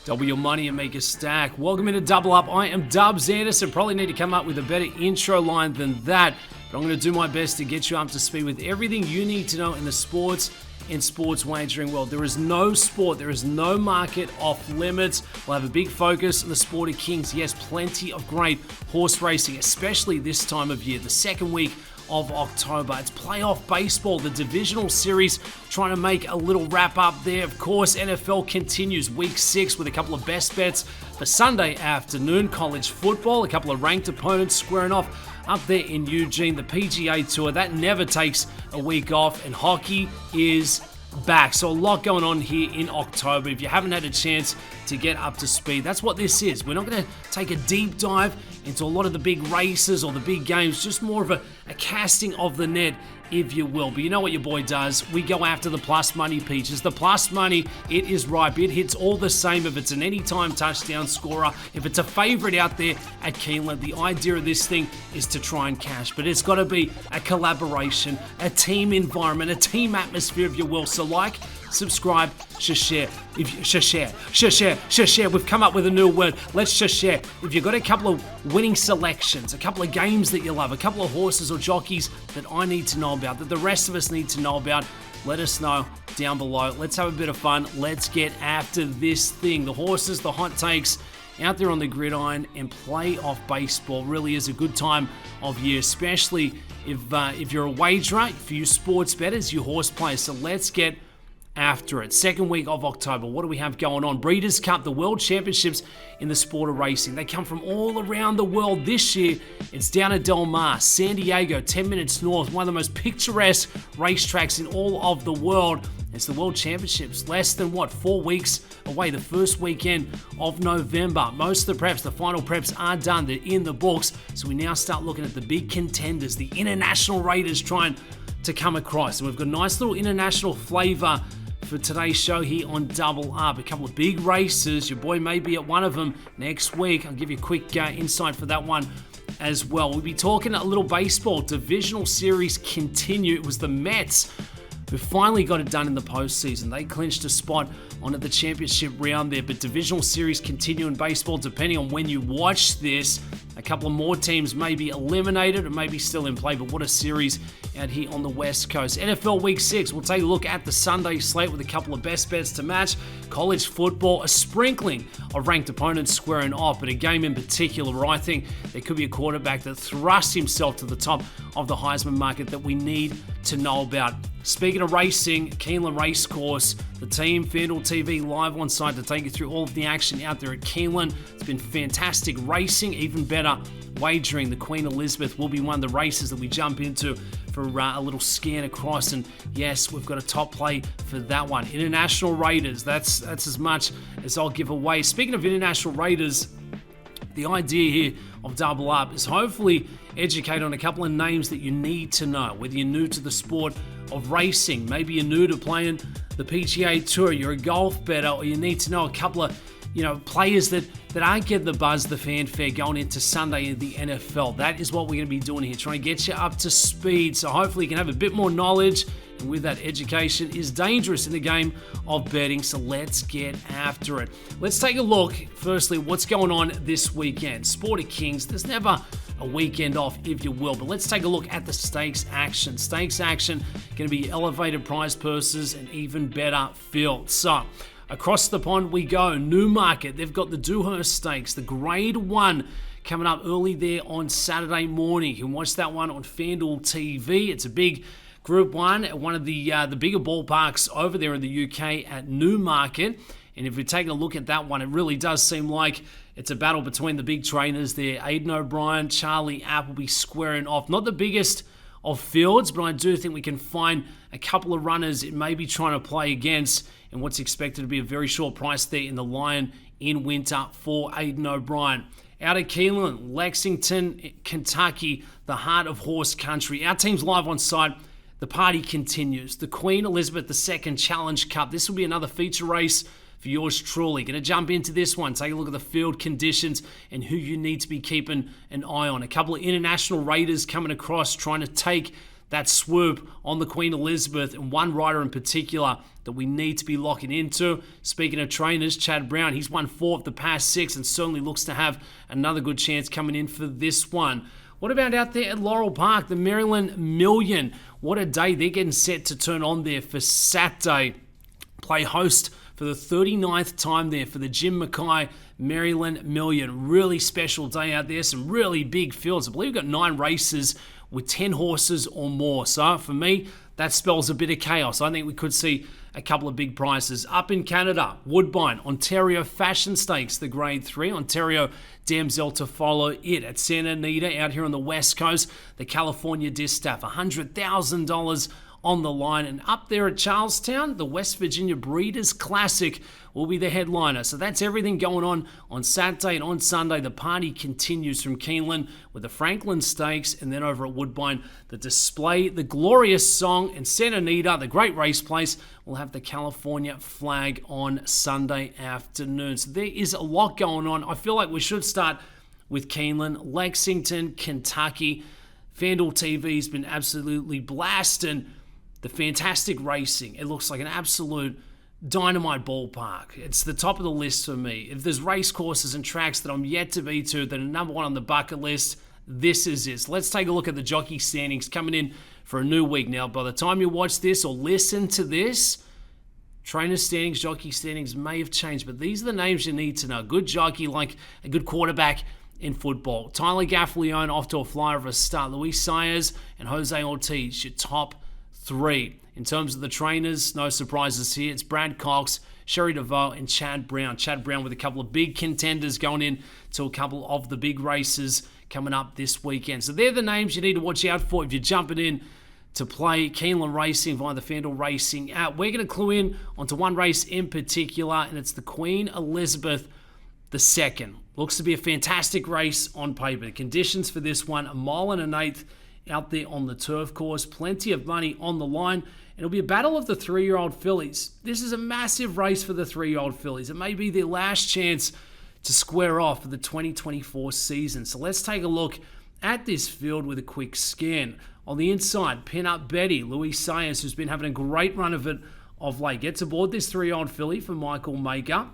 Double your money and make a stack. Welcome into Double Up. I am Dubs Anderson. Probably need to come up with a better intro line than that, but I'm going to do my best to get you up to speed with everything you need to know in the sports and sports wagering world. There is no sport, there is no market off limits. We'll have a big focus on the sport of kings. Yes, plenty of great horse racing, especially this time of year, the second week of October. It's playoff baseball, the divisional series, trying to make a little wrap up there. Of course, NFL continues week 6 with a couple of best bets for Sunday afternoon. College football, a couple of ranked opponents squaring off up there in Eugene. The PGA Tour, that never takes a week off, and hockey is back. So a lot going on here in October. If you haven't had a chance to get up to speed, that's what this is. We're not going to take a deep dive into a lot of the big races or the big games, just more of a casting of the net, if you will. But you know what your boy does? We go after the plus money peaches. The plus money, it is ripe. It hits all the same if it's an anytime touchdown scorer, if it's a favorite out there at Keeneland. The idea of this thing is to try and cash, but it's got to be a collaboration, a team environment, a team atmosphere, if you will. So like, subscribe, share. Share. We've come up with a new word. Let's share. If you've got a couple of winning selections, a couple of games that you love, a couple of horses or jockeys that I need to know about, that the rest of us need to know about, let us know down below. Let's have a bit of fun. Let's get after this thing. The horses, the hot takes out there on the gridiron, and playoff baseball really is a good time of year, especially if you're a wagerer, for you sports bettors, you horse players. So let's get after it. Second week of October, what do we have going on? Breeders' Cup, the World Championships in the sport of racing. They come from all around the world. This year, it's down at Del Mar, San Diego, 10 minutes north, one of the most picturesque racetracks in all of the world. It's the World Championships, less than 4 weeks away, the first weekend of November. Most of the preps, the final preps are done, they're in the books, so we now start looking at the big contenders, the international raiders trying to come across. And we've got a nice little international flavor for today's show here on Double Up. A couple of big races. Your boy may be at one of them next week. I'll give you a quick insight for that one as well. We'll be talking a little baseball. Divisional series continue. It was the Mets who finally got it done in the postseason. They clinched a spot onto the championship round there, but divisional series continue in baseball. Depending on when you watch this, a couple of more teams may be eliminated or maybe still in play, but what a series out here on the West Coast. NFL Week 6, we'll take a look at the Sunday slate with a couple of best bets to match. College football, a sprinkling of ranked opponents squaring off, but a game in particular where I think there could be a quarterback that thrusts himself to the top of the Heisman market that we need to know about. Speaking of racing, Keeneland Racecourse, the team, FanDuel TV live on site to take you through all of the action out there at Keeneland. It's been fantastic racing, even better wagering. The Queen Elizabeth will be one of the races that we jump into for a little scan across, and yes, we've got a top play for that one. International Raiders, that's as much as I'll give away. Speaking of international raiders, the idea here of Double Up is hopefully educate on a couple of names that you need to know, whether you're new to the sport of racing, maybe you're new to playing the PGA Tour, you're a golf bettor, or you need to know a couple of players that aren't getting the buzz, the fanfare going into Sunday in the NFL. That is what we're going to be doing here, trying to get you up to speed. So hopefully you can have a bit more knowledge, and with that, education is dangerous in the game of betting. So let's get after it. Let's take a look, firstly, what's going on this weekend. Sport of Kings, there's never a weekend off, if you will, but let's take a look at the stakes action. Stakes action, going to be elevated prize purses and even better fields. So across the pond we go. Newmarket, they've got the Dewhurst Stakes, the Grade 1 coming up early there on Saturday morning. You can watch that one on FanDuel TV. It's a big Group 1 at one of the bigger ballparks over there in the UK at Newmarket. And if we're taking a look at that one, it really does seem like it's a battle between the big trainers there. Aidan O'Brien, Charlie Appleby squaring off. Not the biggest of fields, but I do think we can find a couple of runners it may be trying to play against in what's expected to be a very short price there in the Lion in winter for Aidan O'Brien. Out of Keeneland, Lexington, Kentucky, the heart of horse country. Our team's live on site. The party continues. The Queen Elizabeth II Challenge Cup. This will be another feature race for yours truly. Going to jump into this one, take a look at the field conditions and who you need to be keeping an eye on. A couple of international raiders coming across trying to take that swoop on the Queen Elizabeth, and one rider in particular that we need to be locking into. Speaking of trainers, Chad Brown, he's won 4 of the past 6 and certainly looks to have another good chance coming in for this one. What about out there at Laurel Park, the Maryland Million? What a day they're getting set to turn on there for Saturday. Play host for the 39th time there for the Jim Mackay Maryland Million. Really special day out there, some really big fields. I believe we've got 9 races with 10 horses or more. So for me, that spells a bit of chaos. I think we could see a couple of big prizes. Up in Canada, Woodbine, Ontario Fashion Stakes, the Grade 3. Ontario Damsel to follow it. At Santa Anita, out here on the West Coast, the California Distaff, $100,000 on the line. And up there at Charlestown, the West Virginia Breeders' Classic will be the headliner. So that's everything going on Saturday, and on Sunday the party continues from Keeneland with the Franklin Stakes, and then over at Woodbine the Display, the Glorious Song, and Santa Anita, the great race place, will have the California Flag on Sunday afternoon. So there is a lot going on. I feel like we should start with Keeneland, Lexington, Kentucky. FanDuel TV's been absolutely blasting the fantastic racing. It looks like an absolute dynamite ballpark. It's the top of the list for me. If there's race courses and tracks that I'm yet to be to that are number one on the bucket list, this is it. So let's take a look at the jockey standings coming in for a new week. Now, by the time you watch this or listen to this, trainer standings, jockey standings may have changed, but these are the names you need to know. Good jockey, like a good quarterback in football. Tyler Gaffalione off to a flyer of a start. Luis Saez and Jose Ortiz, your top 3. In terms of the trainers, no surprises here. It's Brad Cox, Sherry DeVoe, and Chad Brown. Chad Brown with a couple of big contenders going in to a couple of the big races coming up this weekend. So they're the names you need to watch out for if you're jumping in to play Keeneland Racing via the FanDuel Racing app. We're going to clue in onto one race in particular, and it's the Queen Elizabeth II. Looks to be a fantastic race on paper. The conditions for this one, 1 1/8 miles out there on the turf course. Plenty of money on the line. It'll be a battle of the 3-year-old fillies. This is a massive race for the 3-year-old fillies. It may be their last chance to square off for the 2024 season. So let's take a look at this field with a quick scan. On the inside, Pin Up Betty, Luis Saez, who's been having a great run of it of late, gets aboard this 3-year-old filly for Michael Maker.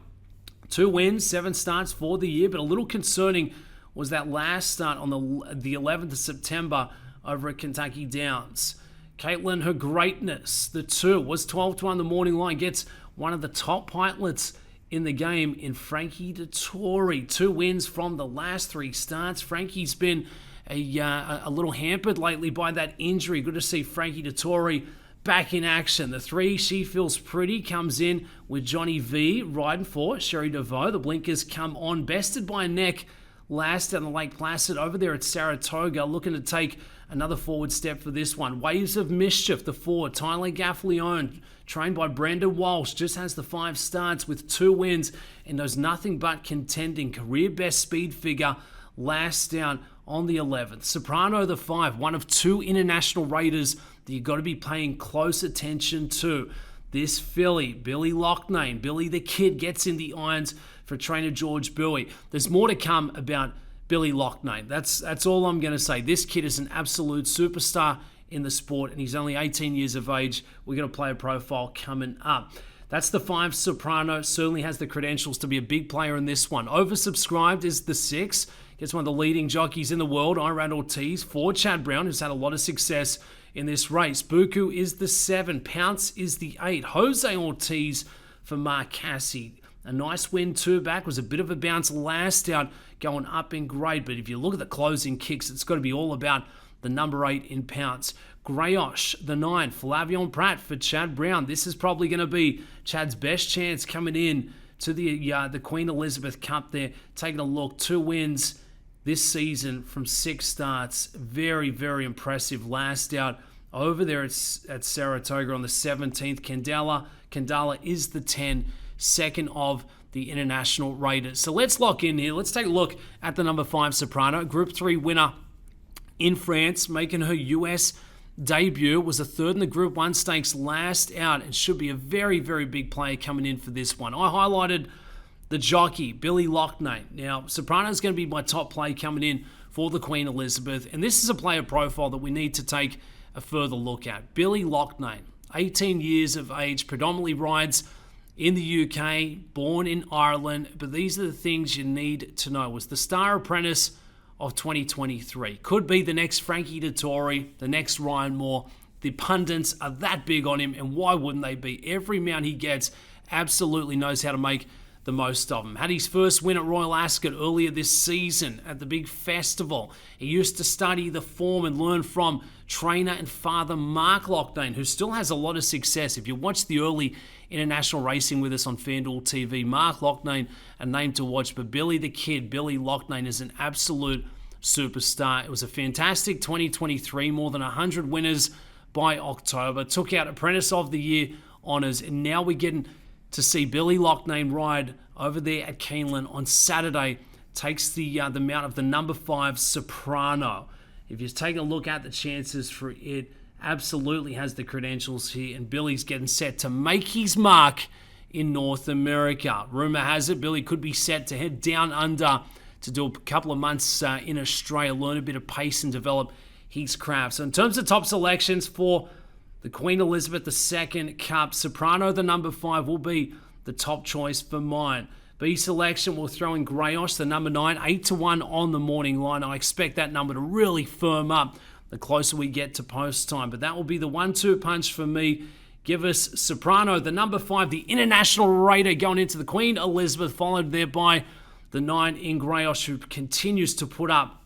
2 wins, 7 starts for the year, but a little concerning was that last start on the 11th of September over at Kentucky Downs. Caitlin, her greatness, the 2, was 12-1 the morning line, gets one of the top pilots in the game in Frankie Dettori. 2 wins from the last 3 starts. Frankie's been a little hampered lately by that injury. Good to see Frankie Dettori back in action. The 3, She Feels Pretty, comes in with Johnny V riding for Sherry DeVoe. The blinkers come on, bested by a neck last down the Lake Placid over there at Saratoga, looking to take another forward step for this one. Waves of Mischief, the 4, Tyler Gaffalione, trained by Brandon Walsh, just has the 5 starts with 2 wins and those nothing but contending. Career best speed figure last down on the 11th. Soprano, the 5, one of 2 international raiders that you've got to be paying close attention to. This filly, Billy Loughnane, Billy the Kid, gets in the irons for trainer George Bowie. There's more to come about Billy Loughnane. That's all I'm going to say. This kid is an absolute superstar in the sport, and he's only 18 years of age. We're going to play a profile coming up. That's the 5, Soprano. Certainly has the credentials to be a big player in this one. Oversubscribed is the 6. Gets one of the leading jockeys in the world, Iran Ortiz, for Chad Brown, who's had a lot of success in this race. Buku is the 7. Pounce is the 8. Jose Ortiz for Mark Cassie. A nice win, 2 back. Was a bit of a bounce last out, going up in grade. But if you look at the closing kicks, it's got to be all about the number 8 in Pounce. Grayosh, the 9. Flavion Pratt for Chad Brown. This is probably going to be Chad's best chance coming in to the Queen Elizabeth Cup there. Taking a look, 2 wins this season from 6 starts. Very, very impressive last out over there at Saratoga on the 17th. Candela is the 10, second of the international raiders. So let's lock in here. Let's take a look at the number 5, Soprano. Group 3 winner in France, making her US debut. Was a 3rd in the Group 1 stakes last out and should be a very, very big player coming in for this one. I highlighted the jockey, Billy Loughnane. Now, Soprano's going to be my top play coming in for the Queen Elizabeth, and this is a player profile that we need to take a further look at. Billy Loughnane, 18 years of age, predominantly rides in the UK, born in Ireland, but these are the things you need to know. Was the star apprentice of 2023. Could be the next Frankie Dettori, the next Ryan Moore. The pundits are that big on him, and why wouldn't they be? Every mount he gets absolutely knows how to make the most of him. Had his first win at Royal Ascot earlier this season at the big festival. He used to study the form and learn from trainer and father Mark Loughnane, who still has a lot of success. If you watch the early international racing with us on FanDuel TV, Mark Loughnane, a name to watch, but Billy the Kid, Billy Loughnane, is an absolute superstar. It was a fantastic 2023, more than 100 winners by October, took out Apprentice of the Year honours, and now we're getting to see Billy Loughnane ride over there at Keeneland on Saturday. Takes the mount of the number 5 Soprano. If you take a look at the chances for it, absolutely has the credentials here, and Billy's getting set to make his mark in North America. Rumour has it Billy could be set to head down under to do a couple of months in Australia, learn a bit of pace and develop his craft. So in terms of top selections for the Queen Elizabeth II Cup, Soprano, the number 5, will be the top choice for mine. B selection will throw in Greyosh, the number 9, 8-1 on the morning line. I expect that number to really firm up the closer we get to post time. But that will be the 1-2 punch for me. Give us Soprano, the number 5, the International Raider, going into the Queen Elizabeth, followed there by the 9 in Greyosh, who continues to put up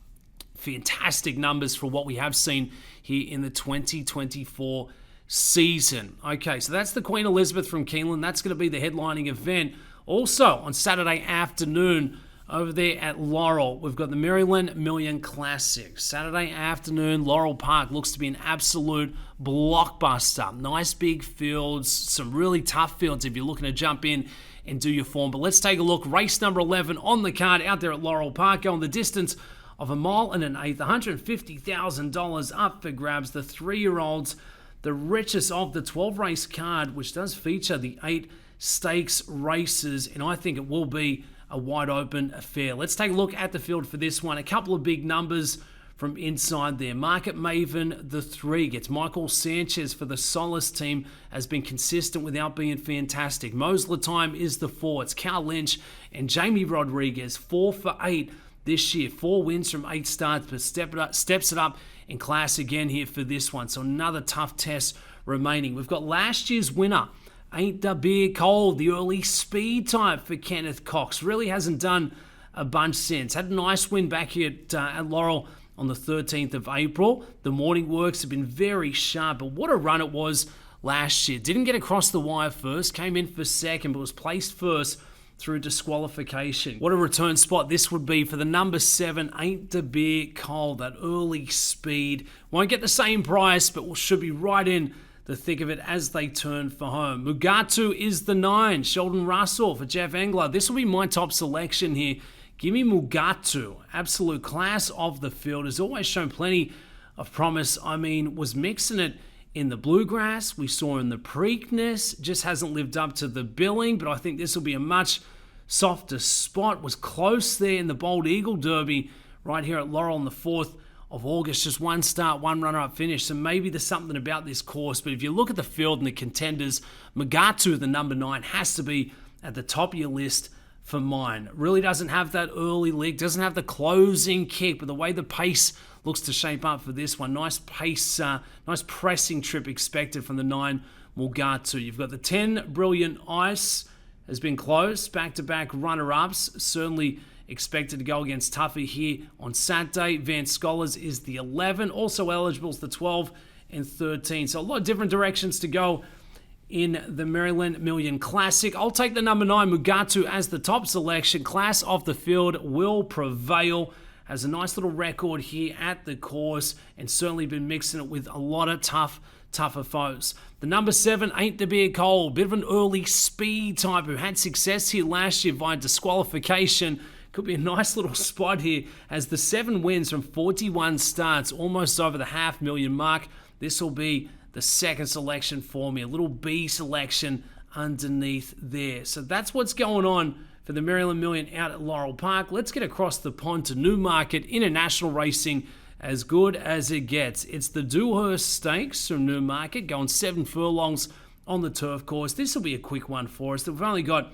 fantastic numbers for what we have seen here in the 2024 season. Okay, so that's the Queen Elizabeth from Keeneland. That's going to be the headlining event. Also, on Saturday afternoon, over there at Laurel, we've got the Maryland Million Classic. Saturday afternoon, Laurel Park looks to be an absolute blockbuster. Nice big fields, some really tough fields if you're looking to jump in and do your form. But let's take a look. Race number 11 on the card out there at Laurel Park, going the distance of 1 1/8 miles, $150,000 up for grabs. The 3-year-olds, the richest of the 12-race card, which does feature the 8 stakes races, and I think it will be a wide-open affair. Let's take a look at the field for this one. A couple of big numbers from inside there. Market Maven, the 3, gets Michael Sanchez for the Solace team, has been consistent without being fantastic. Mosler Time is the 4. It's Cal Lynch and Jamie Rodriguez, 4 for 8 this year. 4 wins from 8 starts, but steps it up in class again here for this one. So another tough test remaining. We've got last year's winner, Ain't Da Beer Cold, the early speed type for Kenneth Cox. Really hasn't done a bunch since. Had a nice win back here at Laurel on the 13th of April. The morning works have been very sharp, but what a run it was last year. Didn't get across the wire first, came in for second, but was placed first through disqualification. What a return spot this would be for the number 7, Ain't Da Beer Cold. That early speed. Won't get the same price, but should be right in the thick of it as they turn for home. Mugatu is the 9. Sheldon Russell for Jeff Engler. This will be my top selection here. Give me Mugatu. Absolute class of the field. Has always shown plenty of promise. I mean, was mixing it in the Bluegrass. We saw in the Preakness. Just hasn't lived up to the billing, but I think this will be a much softer spot. Was close there in the Bold Eagle Derby right here at Laurel on the 4th of August. Just 1 start, 1 runner-up finish. So maybe there's something about this course. But if you look at the field and the contenders, Mugatu, the number 9, has to be at the top of your list for mine. Really doesn't have that early lick, doesn't have the closing kick, but the way the pace looks to shape up for this one. Nice pace, nice pressing trip expected from the 9, Mugatu. You've got the 10, Brilliant Ice, has been close. Back-to-back runner-ups. Certainly expected to go against Tuffy here on Saturday. Van Scholars is the 11. Also eligible is the 12 and 13. So a lot of different directions to go in the Maryland Million Classic. I'll take the number 9, Mugatu, as the top selection. Class of the field will prevail. Has a nice little record here at the course and certainly been mixing it with a lot of tougher foes. The number 7, Ain't Da Beer Cold. Bit of an early speed type who had success here last year via disqualification. Could be a nice little spot here as the 7 wins from 41 starts, almost over the $500,000 mark. This will be the second selection for me. A little B selection underneath there. So that's what's going on for the Maryland Million out at Laurel Park. Let's get across the pond to Newmarket International Racing as good as it gets. It's the Dewhurst Stakes from Newmarket, going 7 furlongs on the turf course. This will be a quick one for us. We've only got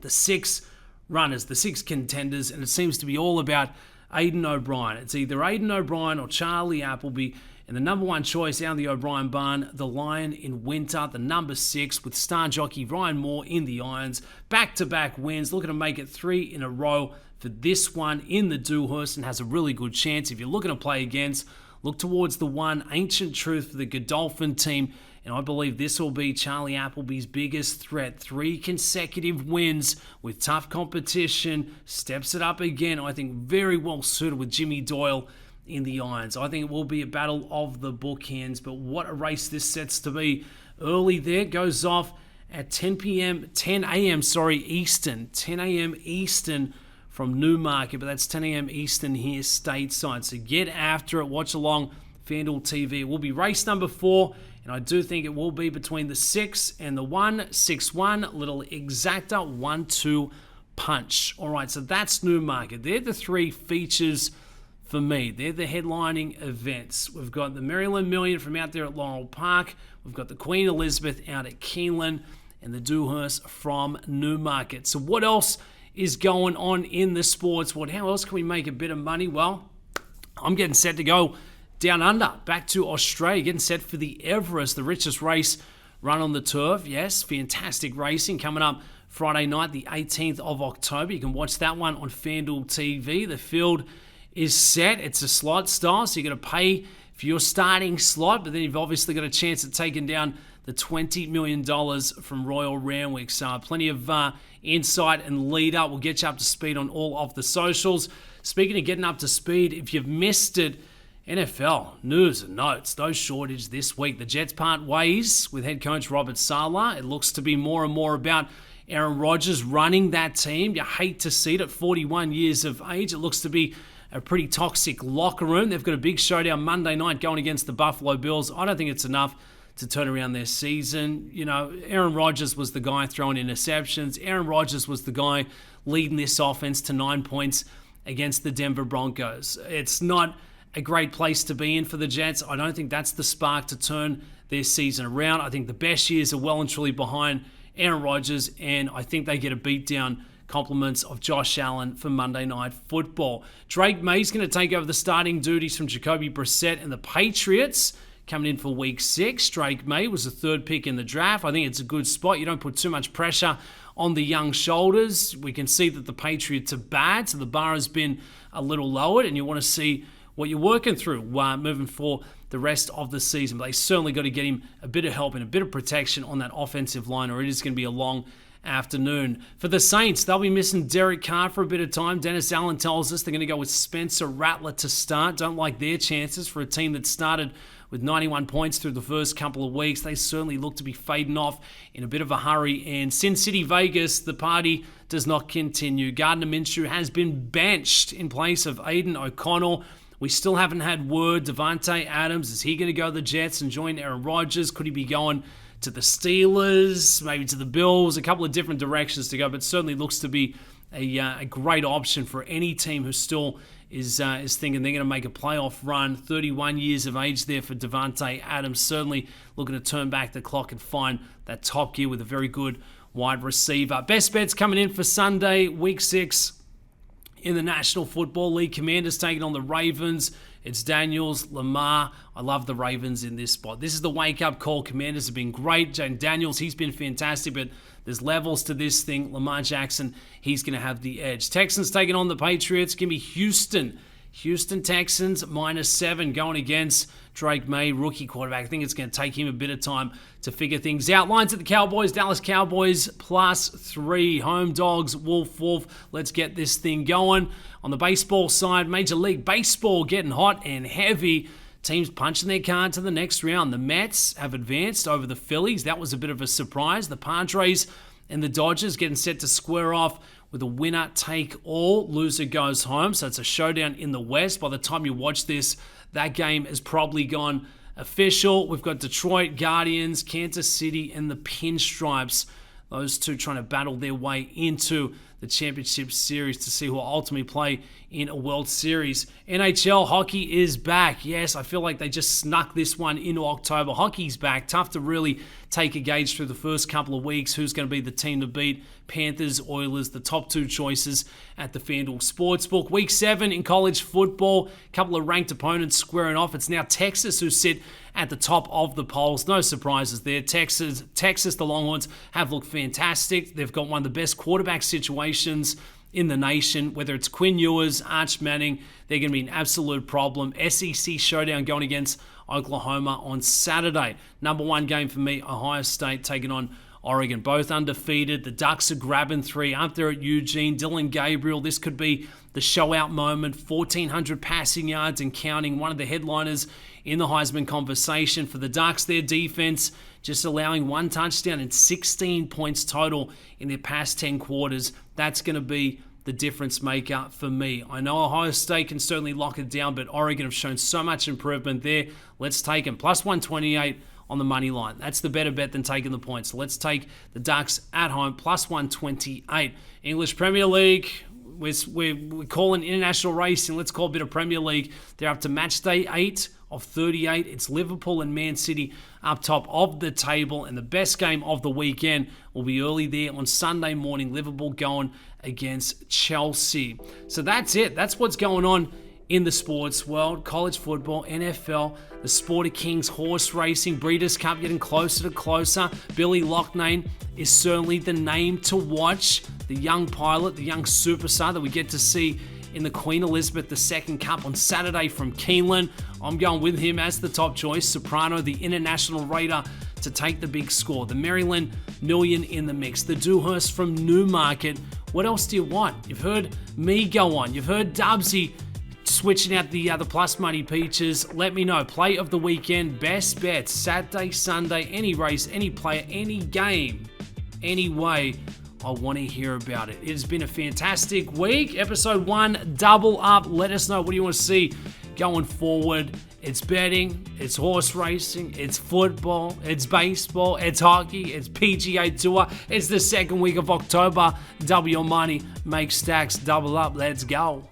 the 6 runners, the 6 contenders, and it seems to be all about Aidan O'Brien. It's either Aidan O'Brien or Charlie Appleby. And the number 1 choice out of the O'Brien barn, the Lion in Winter, the number 6 with star jockey Ryan Moore in the irons. Back-to-back wins, looking to make it 3 in a row for this one in the Dewhurst and has a really good chance. If you're looking to play against, look towards the 1 Ancient Truth for the Godolphin team. And I believe this will be Charlie Appleby's biggest threat. 3 consecutive wins with tough competition. Steps it up again. I think very well suited with Jimmy Doyle in the irons. I think it will be a battle of the bookends, but what a race this sets to be. Early there, goes off at 10 a.m. Eastern. 10 a.m. Eastern from Newmarket, but that's 10 a.m. Eastern here stateside. So get after it. Watch along FanDuel TV. It will be race number 4, and I do think it will be between the 6 and the 1. 6-1, little exacta 1-2 punch. All right, so that's Newmarket. They're the 3 features for me. They're the headlining events. We've got the Maryland Million from out there at Laurel Park. We've got the Queen Elizabeth out at Keeneland and the Dewhurst from Newmarket. So what else is going on in the sports world? How else can we make a bit of money? Well, I'm getting set to go down under, back to Australia, getting set for the Everest, the richest race run on the turf. Yes, fantastic racing coming up Friday night, the 18th of October. You can watch that one on FanDuel TV. The field is set. It's a slot style, so you're going to pay for your starting slot, but then you've obviously got a chance at taking down the $20 million from Royal Randwick. So plenty of insight and lead up. We'll get you up to speed on all of the socials. Speaking of getting up to speed, if you've missed it, NFL news and notes, no shortage this week. The Jets part ways with head coach Robert Saleh. It looks to be more and more about Aaron Rodgers running that team. You hate to see it at 41 years of age. It looks to be a pretty toxic locker room. They've got a big showdown Monday night going against the Buffalo Bills. I don't think it's enough to turn around their season. You know, Aaron Rodgers was the guy throwing interceptions. Aaron Rodgers was the guy leading this offense to 9 points against the Denver Broncos. It's not a great place to be in for the Jets. I don't think that's the spark to turn their season around. I think the best years are well and truly behind Aaron Rodgers, and I think they get a beatdown. Compliments of Josh Allen for Monday Night Football. Drake May's going to take over the starting duties from Jacoby Brissett and the Patriots coming in for Week 6. Drake May was the 3rd pick in the draft. I think it's a good spot. You don't put too much pressure on the young shoulders. We can see that the Patriots are bad, so the bar has been a little lowered, and you want to see what you're working through moving for the rest of the season. But they certainly got to get him a bit of help and a bit of protection on that offensive line, or it is going to be a long afternoon. For the Saints, they'll be missing Derek Carr for a bit of time. Dennis Allen tells us they're going to go with Spencer Rattler to start. Don't like their chances for a team that started with 91 points through the first couple of weeks. They certainly look to be fading off in a bit of a hurry. And Sin City, Vegas, the party does not continue. Gardner Minshew has been benched in place of Aiden O'Connell. We still haven't had word. Devontae Adams, is he going to go to the Jets and join Aaron Rodgers? Could he be going to the Steelers, maybe to the Bills? A couple of different directions to go, but certainly looks to be a great option for any team who still is thinking they're going to make a playoff run. 31 years of age there for Devontae Adams, certainly looking to turn back the clock and find that top gear with a very good wide receiver. Best bets coming in for Sunday, Week 6 in the National Football League. Commanders taking on the Ravens. It's Daniels, Lamar. I love the Ravens in this spot. This is the wake-up call. Commanders have been great. Jane Daniels, he's been fantastic, but there's levels to this thing. Lamar Jackson, he's going to have the edge. Texans taking on the Patriots. Give me Houston. Houston Texans, -7 going against Drake May, rookie quarterback. I think it's going to take him a bit of time to figure things out. Lines at the Cowboys. Dallas Cowboys +3. Home dogs, Wolf. Let's get this thing going. On the baseball side, Major League Baseball getting hot and heavy. Teams punching their card to the next round. The Mets have advanced over the Phillies. That was a bit of a surprise. The Padres and the Dodgers getting set to square off with a winner-take-all. Loser goes home. So it's a showdown in the West. By the time you watch this, that game has probably gone official. We've got Detroit Guardians, Kansas City, and the Pinstripes. Those two trying to battle their way into the Championship Series to see who will ultimately play in a World Series. NHL hockey is back. Yes, I feel like they just snuck this one into October. Hockey's back. Tough to really take a gauge through the first couple of weeks. Who's going to be the team to beat? Panthers, Oilers, the top two choices at the FanDuel Sportsbook. Week 7 in college football. A couple of ranked opponents squaring off. It's now Texas who sit at the top of the polls. No surprises there. Texas, the Longhorns have looked fantastic. They've got one of the best quarterback situations in the nation. Whether it's Quinn Ewers, Arch Manning, they're going to be an absolute problem. SEC showdown going against Oklahoma on Saturday. Number one game for me, Ohio State taking on Oregon. Both undefeated. The Ducks are grabbing 3 up there at Eugene. Dylan Gabriel, this could be the show-out moment. 1,400 passing yards and counting. One of the headliners in the Heisman conversation for the Ducks. Their defense just allowing 1 touchdown and 16 points total in their past 10 quarters. That's going to be the difference maker for me. I know Ohio State can certainly lock it down, but Oregon have shown so much improvement there. Let's take them. Plus 128 on the money line. That's the better bet than taking the points. So let's take the Ducks at home, plus 128. English Premier League, we're calling international racing. Let's call a bit of Premier League. They're up to match day 8 of 38. It's Liverpool and Man City up top of the table. And the best game of the weekend will be early there on Sunday morning. Liverpool going against Chelsea. So that's it. That's what's going on in the sports world. College football, NFL, the Sport of Kings, horse racing, Breeders' Cup getting closer to closer. Billy Loughnane is certainly the name to watch. The young pilot, the young superstar that we get to see in the Queen Elizabeth II Cup on Saturday from Keeneland. I'm going with him as the top choice. Soprano, the international raider, to take the big score. The Maryland Million in the mix. The Dewhurst from Newmarket. What else do you want? You've heard me go on. You've heard Dubsy switching out the plus money peaches. Let me know. Play of the weekend, best bets, Saturday, Sunday, any race, any player, any game, any way. I want to hear about it. It has been a fantastic week. Episode 1, double up. Let us know what do you want to see going forward. It's betting, it's horse racing, it's football, it's baseball, it's hockey, it's PGA Tour. It's the second week of October. Double your money, make stacks, double up. Let's go.